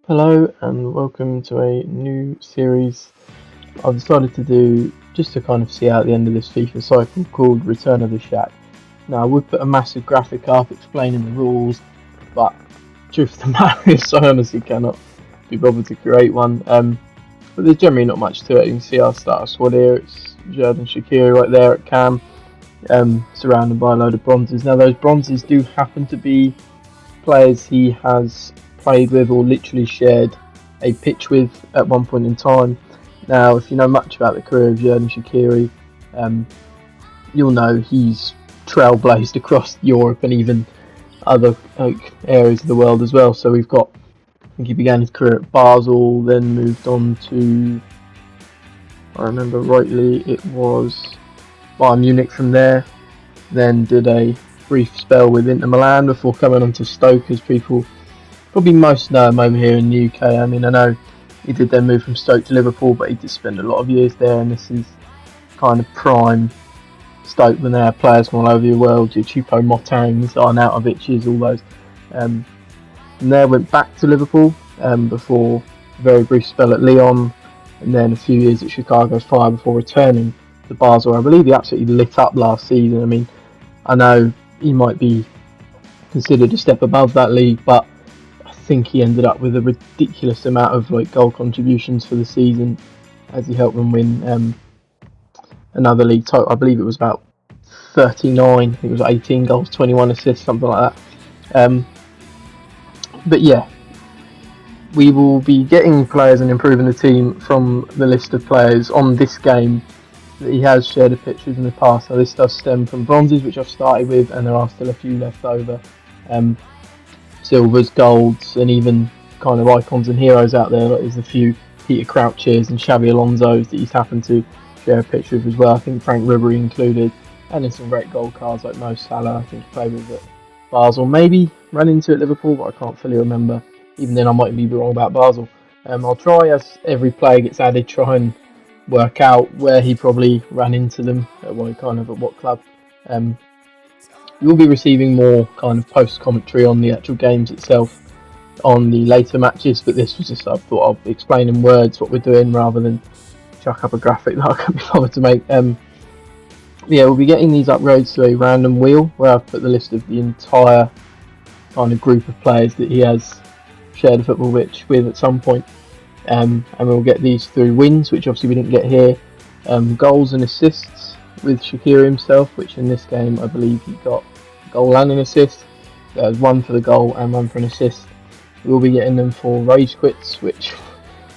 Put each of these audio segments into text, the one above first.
Hello and welcome to a new series I've decided to do just to kind of see out the end of this FIFA cycle called Return of the Shaq. Now I would put a massive graphic up explaining the rules, but truth of the matter is I honestly cannot be bothered to create one. But there's generally not much to it. You can see our starter squad here. It's Xherdan Shaqiri right there at cam, surrounded by a load of bronzes. Now those bronzes do happen to be players he has played with or literally shared a pitch with at one point in time. Now, if you know much about the career of Xherdan Shaqiri, you'll know he's trailblazed across Europe and even other areas of the world as well. So we've got, I think he began his career at Basel, then moved on to, if I remember rightly, it was Bayern Munich from there, then did a brief spell with Inter Milan before coming on to Stoke, as people probably most know him over here in the UK. I mean, I know he did then move from Stoke to Liverpool, but he did spend a lot of years there, and this is kind of prime Stoke when they have players from all over the world, your Choupo-Motangs, Arnautovic's, all those. And there went back to Liverpool before a very brief spell at Lyon, and then a few years at Chicago Fire before returning to Basel. I believe he absolutely lit up last season. I mean, I know he might be considered a step above that league, but I think he ended up with a ridiculous amount of goal contributions for the season as he helped them win another league title. I believe it was about 39. I think it was 18 goals, 21 assists, something like that. But yeah, we will be getting players and improving the team from the list of players on this game that he has shared a pitch with in the past. Now this does stem from bronzes, which I've started with, and there are still a few left over. Silvers, golds, and even kind of icons and heroes out there. Like there's a few Peter Crouchers and Xabi Alonso's that he's happened to share a pitch with as well. I think Frank Ribery included, and there's some great gold cards like Mo Salah. I think he played with at Basel, maybe ran into at Liverpool, but I can't fully remember. Even then, I might be wrong about Basel. I'll try, as every player gets added, try and work out where he probably ran into them at what club. You will be receiving more kind of post commentary on the actual games itself on the later matches, but this was just, I thought I'll explain in words what we're doing rather than chuck up a graphic that I can't be bothered to make. Yeah, we'll be getting these upgrades to a random wheel where I've put the list of the entire kind of group of players that he has shared a football pitch with at some point. And we'll get these through wins, which obviously we didn't get here, goals and assists with Shaqiri himself, which in this game I believe he got a goal and an assist. There's one for the goal and one for an assist. We'll be getting them for rage quits, which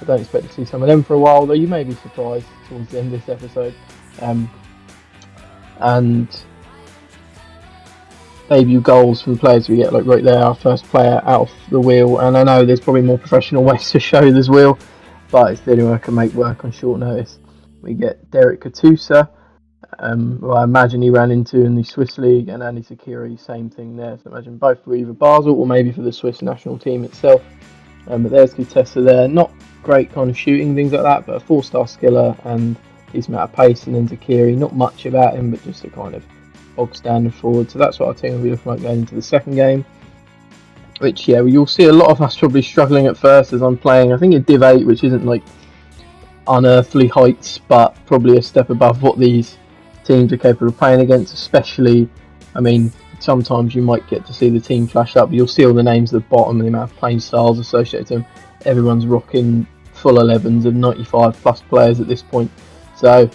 I don't expect to see some of them for a while, though you may be surprised towards the end of this episode. And debut goals from players we get, like right there, our first player out of the wheel. And I know there's probably more professional ways to show this wheel, but it's the only way I can make work on short notice. We get Derek Katusa, who I imagine he ran into in the Swiss League, and Andy Sakiri, same thing there. So I imagine both were either Basel or maybe for the Swiss national team itself. But there's Kutesa there, not great kind of shooting, things like that, but a 4-star skiller and decent amount of pace. And then Zakiri, not much about him, but just a kind of bog standard forward. So that's what our team will be looking like going into the second game, which, yeah, you'll see a lot of us probably struggling at first as I'm playing. I think a Div 8, which isn't like unearthly heights, but probably a step above what these teams are capable of playing against. Especially, I mean, sometimes you might get to see the team flash up, but you'll see all the names at the bottom and the amount of playing styles associated to them. Everyone's rocking full 11s of 95 plus players at this point. So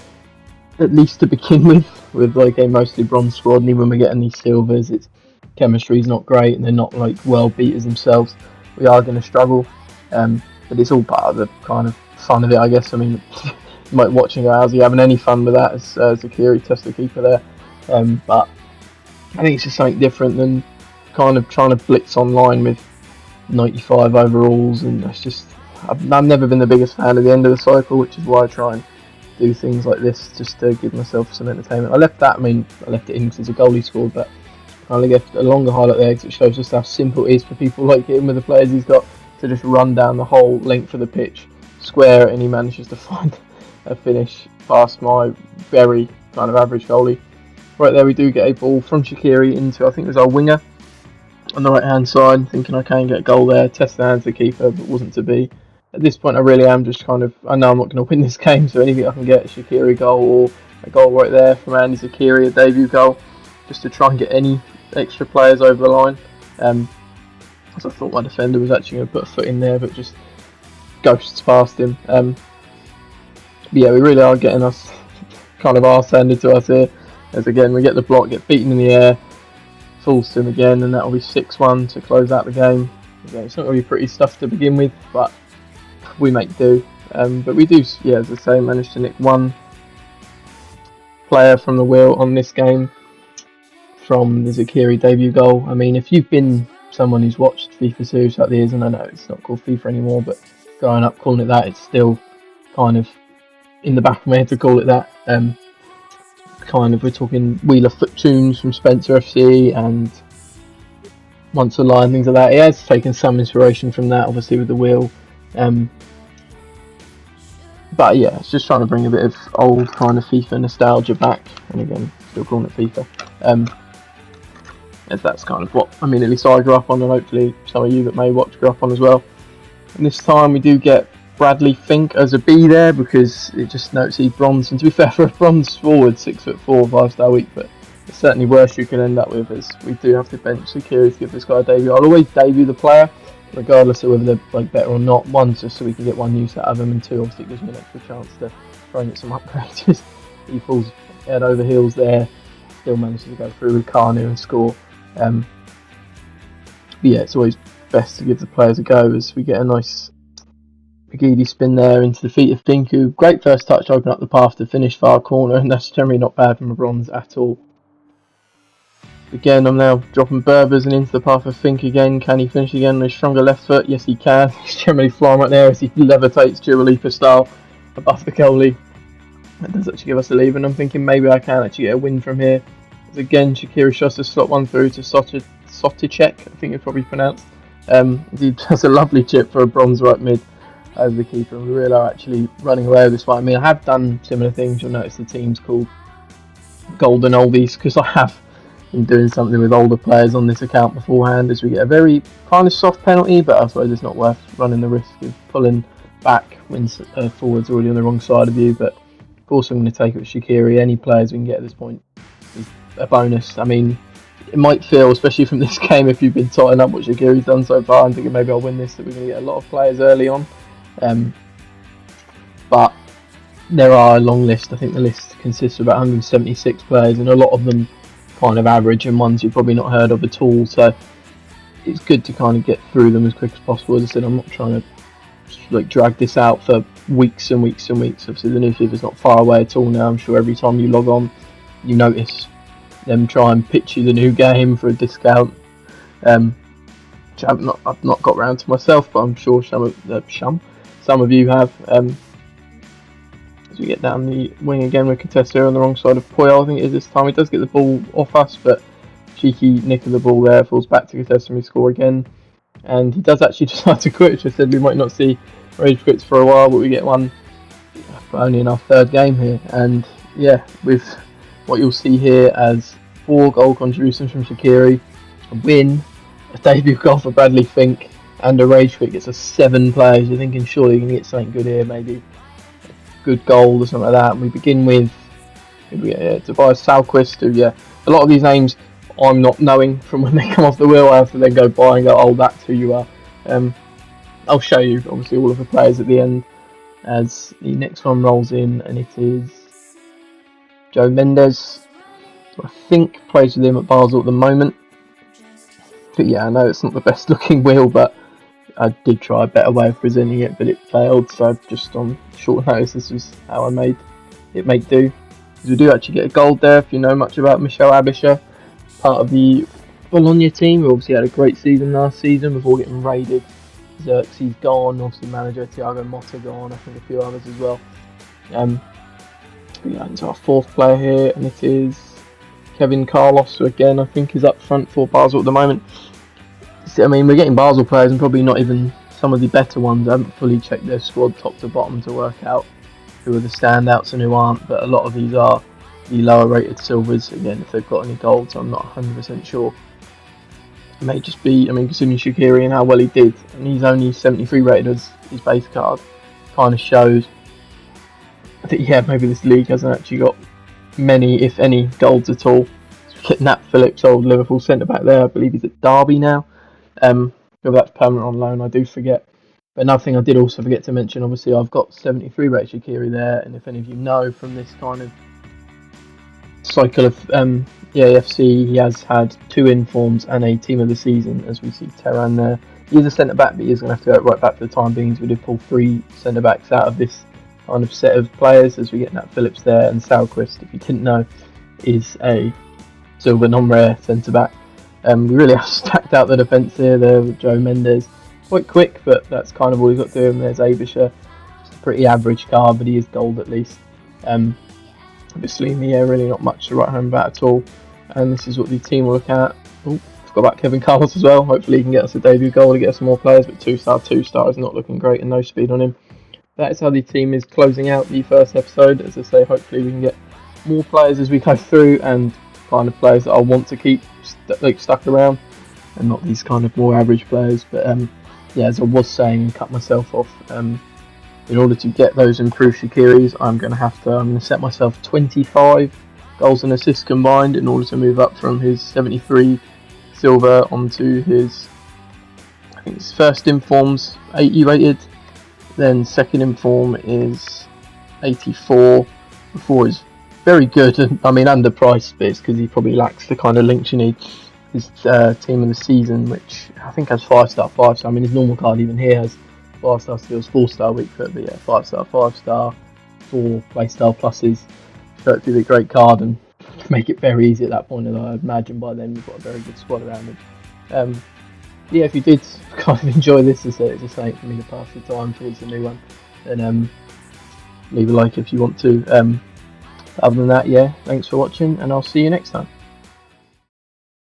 at least to begin with like a mostly bronze squad, and even when we're getting these silvers, its chemistry's not great and they're not like world beaters themselves. We are going to struggle, but it's all part of the kind of fun of it, I guess. I mean, you might watching how's he having any fun with that as Zakiri test the keeper there, but I think it's just something different than kind of trying to blitz online with 95 overalls, and it's just, I've never been the biggest fan of the end of the cycle, which is why I try and do things like this just to give myself some entertainment. I left it in because it's a goal he scored, but I kind of get a longer highlight there because it shows just how simple it is for people like him with the players he's got to just run down the whole length of the pitch, square it, and he manages to find a finish past my very kind of average goalie. Right there we do get a ball from Shaqiri into, I think it was our winger, on the right hand side, thinking I can get a goal there, test the hands of the keeper, but wasn't to be. At this point, I really am just kind of, I know I'm not going to win this game, so anything I can get, a Shaqiri goal or a goal right there from Andy Zakiri, a debut goal, just to try and get any extra players over the line. As I thought my defender was actually going to put a foot in there, but just ghosts past him. But yeah, we really are getting us kind of arse handed to us here. As again, we get the block, get beaten in the air, falls to him again, and that'll be 6-1 to close out the game. Again, it's not going to be pretty stuff to begin with, but we make do. But we do, yeah, as I say, manage to nick one player from the wheel on this game from the Zakiri debut goal. I mean, if you've been someone who's watched FIFA series like the years, and I know it's not called FIFA anymore, but growing up calling it that, it's still kind of in the back of my head to call it that. Kind of, we're talking Wheeler foot tunes from Spencer FC and Once a Line, things like that. It has taken some inspiration from that, obviously, with the wheel. But yeah, it's just trying to bring a bit of old kind of FIFA nostalgia back. And again, still calling it FIFA. As that's kind of what, I mean, at least I grew up on, and hopefully some of you that may watch grew up on as well. And this time we do get Bradley Fink as a B there, because it just notes he's bronze. And to be fair, for a bronze forward, 6'4", 5-star week, but it's certainly worse you can end up with, as we do have to bench Zakiri to give this guy a debut. I'll always debut the player, regardless of whether they're like better or not. One, just so we can get one use out of them, and two, obviously it gives me an extra chance to try and get some upgrades. He falls head over heels there, still manages to go through with Kanu and score. But yeah, it's always best to give the players a go, as we get a nice Pagidi spin there into the feet of Finku. Great first touch, open up the path to finish far corner, and that's generally not bad from a bronze at all. Again, I'm now dropping Berbers and into the path of Fink again. Can he finish again on his stronger left foot? Yes, he can. He's generally flying right there as he levitates Dua Lipa style above the goalie. That does actually give us a lead, and I'm thinking maybe I can actually get a win from here. As again, Shaqiri tries to slot one through to Soticek, I think it's probably pronounced. He does a lovely chip for a bronze right mid over the keeper, and we really are actually running away with this one. I mean, I have done similar things. You'll notice the team's called Golden Oldies, because I have been doing something with older players on this account beforehand, as we get a very kind of soft penalty, but I suppose it's not worth running the risk of pulling back when forward's already on the wrong side of you. But of course I'm going to take it with Shaqiri. Any players we can get at this point is a bonus. I mean, it might feel, especially from this game, if you've been totting up what Shaqiri's done so far and thinking maybe I'll win this, that we're going to get a lot of players early on. But there are a long list. I think the list consists of about 176 players, and a lot of them kind of average and ones you've probably not heard of at all. So it's good to kind of get through them as quick as possible. As I said, I'm not trying to like drag this out for weeks and weeks and weeks. Obviously, the new FIFA's not far away at all now. I'm sure every time you log on, you notice them try and pitch you the new game for a discount. Which I've not got round to myself, but I'm sure some of you have. As we get down the wing again with Contessa on the wrong side of Poyal, I think it is this time. He does get the ball off us, but cheeky nick of the ball there, falls back to Contessa and we score again. And he does actually decide to quit, which I said we might not see rage quits for a while, but we get one only in our third game here. And yeah, with what you'll see here as 4 goal contributions from Shaqiri, a win, a debut goal for Bradley Fink, and a rage quit gets us 7 players. You're thinking surely you can get something good here, maybe good goal or something like that. And we begin with Tobias Salquist, who, a lot of these names I'm not knowing from when they come off the wheel. I have to then go by and go, oh, that's who you are. I'll show you, obviously, all of the players at the end as the next one rolls in, and it is Joe Mendes, who I think plays with him at Basel at the moment. But yeah, I know it's not the best looking wheel, but I did try a better way of presenting it, but it failed. So just on short notice, this was how I made it make do. Because we do actually get a gold there, if you know much about Michel Abisha, part of the Bologna team, who obviously had a great season last season before getting raided. Xerxes gone, obviously manager Thiago Motta gone, I think a few others as well. Into our 4th player here, and it is Kevin Carlos, who again I think is up front for Basel at the moment. I mean, we're getting Basel players and probably not even some of the better ones. I haven't fully checked their squad top to bottom to work out who are the standouts and who aren't, but a lot of these are the lower rated silvers, again, if they've got any golds, I'm not 100% sure. It may just be, I mean, considering Shaqiri and how well he did, and he's only 73 rated as his base card, kind of shows that, yeah, maybe this league hasn't actually got many, if any, golds at all. Nat Phillips, old Liverpool centre-back there, I believe he's at Derby now. Whether that's permanent on loan, I do forget. But another thing I did also forget to mention, obviously, I've got 73 rated Shaqiri there, and if any of you know from this kind of cycle of EAFC, he has had 2 informs and a team of the season, as we see Terran there. He is a centre-back, but he is going to have to go right back for the time being, so we did pull 3 centre-backs out of this kind of set of players, as we get Nat Phillips there, and Salquist, if you didn't know, is a silver non-rare centre-back. We really have stacked out the defence here there with Joe Mendes. Quite quick, but that's kind of all he's got to do. And there's Abisha, just a pretty average card, but he is gold at least. Obviously, Mia really not much to write home about at all. And this is what the team will look at. Oh, forgot about Kevin Carlos as well. Hopefully he can get us a debut goal to get us some more players, but 2-star is not looking great and no speed on him. That is how the team is closing out the first episode. As I say, hopefully we can get more players as we go through, and kind of players that I want to keep stuck around, and not these kind of more average players. But yeah, as I was saying, cut myself off. In order to get those improved Shaqiris, I'm going to set myself 25 goals and assists combined in order to move up from his 73 silver onto his, I think his first inform's 80 rated, then second inform is 84, before is very good, and I mean underpriced bits because he probably lacks the kind of links you need. His team of the season, which I think has 5-star, 5-star. I mean, his normal card even here has 5-star steals, 4-star weak foot, but yeah, 5-star, 5-star, 4 playstyle pluses. So it's a great card and make it very easy at that point, and I imagine by then you've got a very good squad around him. Yeah, if you did kind of enjoy this, it's just something for me to pass the time towards the new one, then leave a like if you want to. Other than that, yeah, thanks for watching, and I'll see you next time.